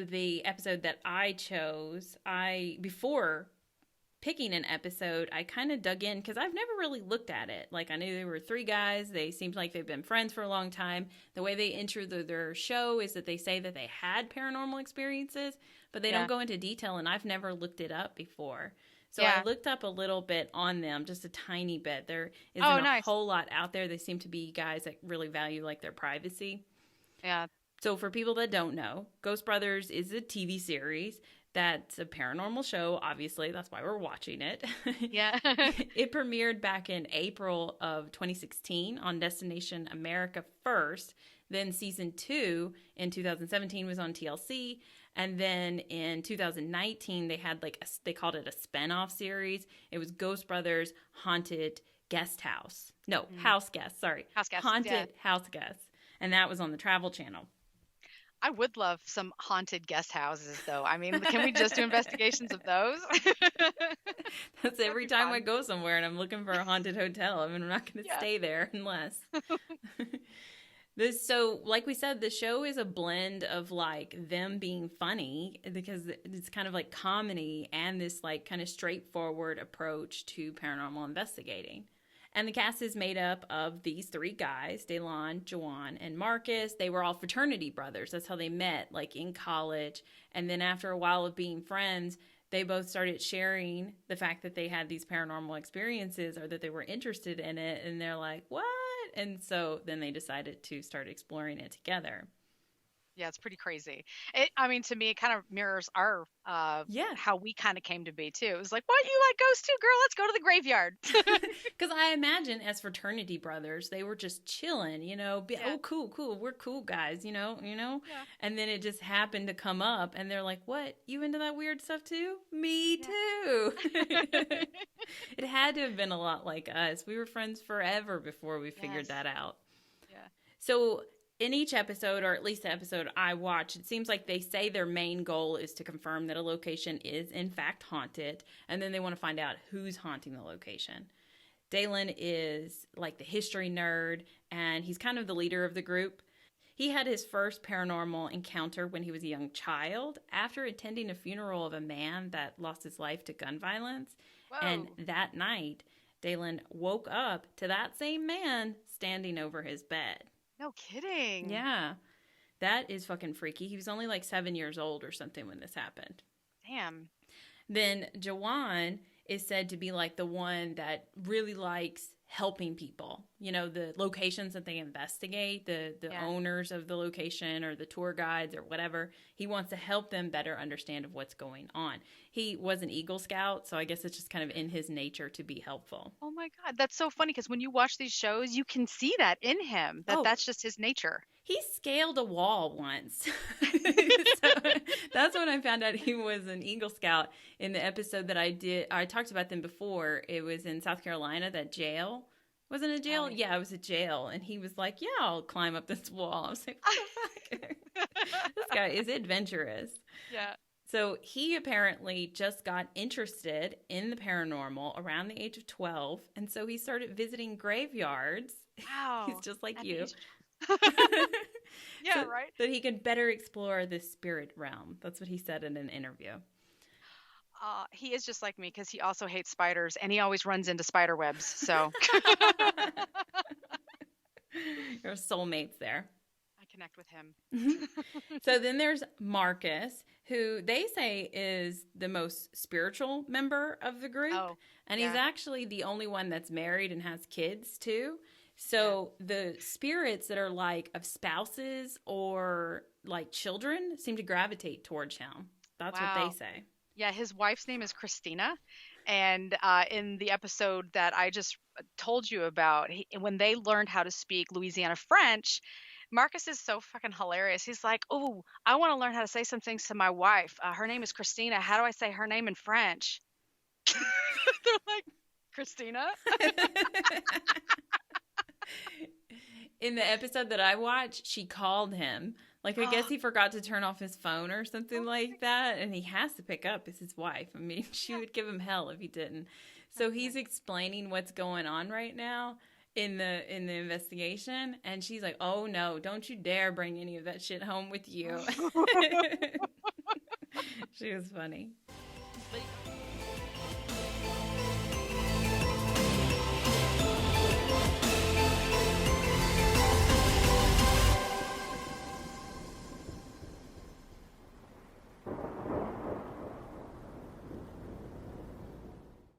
the episode that I chose, before picking an episode, I kind of dug in because I've never really looked at it. Like, I knew there were three guys. They seemed like they've been friends for a long time. The way they intro their show is that they say that they had paranormal experiences, but they don't go into detail, and I've never looked it up before. So I looked up a little bit on them, just a tiny bit. There isn't a whole lot out there. They seem to be guys that really value, like, their privacy. Yeah. So for people that don't know, Ghost Brothers is a TV series. That's a paranormal show, obviously. That's why we're watching it. Yeah. It premiered back in April of 2016 on Destination America first. Then season 2 in 2017 was on TLC. And then in 2019, they had they called it a spinoff series. It was Ghost Brothers Haunted Guest House. No, House Guest, sorry. House Guest. Haunted House Guest. And that was on the Travel Channel. I would love some haunted guest houses, though. I mean, can we just do investigations of those? That's every time I go somewhere and I'm looking for a haunted hotel. I mean, I'm not going to stay there unless. So, like we said, the show is a blend of, like, them being funny because it's kind of like comedy and this, like, kind of straightforward approach to paranormal investigating. And the cast is made up of these three guys, Delon, Juwan, and Marcus. They were all fraternity brothers. That's how they met, like, in college. And then after a while of being friends, they both started sharing the fact that they had these paranormal experiences or that they were interested in it. And they're like, what? And so then they decided to start exploring it together. Yeah, it's pretty crazy. To me, it kind of mirrors our, how we kind of came to be, too. It was like, what, you like ghosts too, girl? Let's go to the graveyard. Because I imagine as fraternity brothers, they were just chilling, oh, cool, we're cool guys, Yeah. And then it just happened to come up, and they're like, what, you into that weird stuff too? Me too. It had to have been a lot like us. We were friends forever before we figured that out. Yeah. So in each episode, or at least the episode I watch, it seems like they say their main goal is to confirm that a location is in fact haunted, and then they want to find out who's haunting the location. Dalen is like the history nerd, and he's kind of the leader of the group. He had his first paranormal encounter when he was a young child after attending a funeral of a man that lost his life to gun violence. Whoa. And that night, Dalen woke up to that same man standing over his bed. No kidding. Yeah. That is fucking freaky. He was only like 7 years old or something when this happened. Damn. Then Jawan is said to be like the one that really likes helping people. The locations that they investigate, the owners of the location or the tour guides or whatever. He wants to help them better understand of what's going on. He was an Eagle Scout, so I guess it's just kind of in his nature to be helpful. Oh my God, that's so funny because when you watch these shows, you can see that in him, that's just his nature. He scaled a wall once. So that's when I found out he was an Eagle Scout in the episode that I did. I talked about them before. It was in South Carolina, that jail. Wasn't it a jail? Yeah, it was a jail. And he was like, yeah, I'll climb up this wall. I was like, what the fuck? This guy is adventurous. Yeah. So he apparently just got interested in the paranormal around the age of 12. And so he started visiting graveyards. Wow. He's just like you. Yeah, right. So he could better explore the spirit realm. That's what he said in an interview. He is just like me because he also hates spiders and he always runs into spider webs. So Your soulmates there. I connect with him. So then there's Marcus, who they say is the most spiritual member of the group. Oh, and he's actually the only one that's married and has kids too. So the spirits that are like of spouses or like children seem to gravitate towards him. That's what they say. Yeah, his wife's name is Christina. And in the episode that I just told you about, when they learned how to speak Louisiana French, Marcus is so fucking hilarious. He's like, oh, I want to learn how to say some things to my wife. Her name is Christina. How do I say her name in French? They're like, Christina? In the episode that I watched, she called him. Like, I guess he forgot to turn off his phone or something like that. And he has to pick up. It's his wife. I mean, she would give him hell if he didn't. So he's explaining what's going on right now in the investigation. And she's like, oh, no, don't you dare bring any of that shit home with you. She was funny. But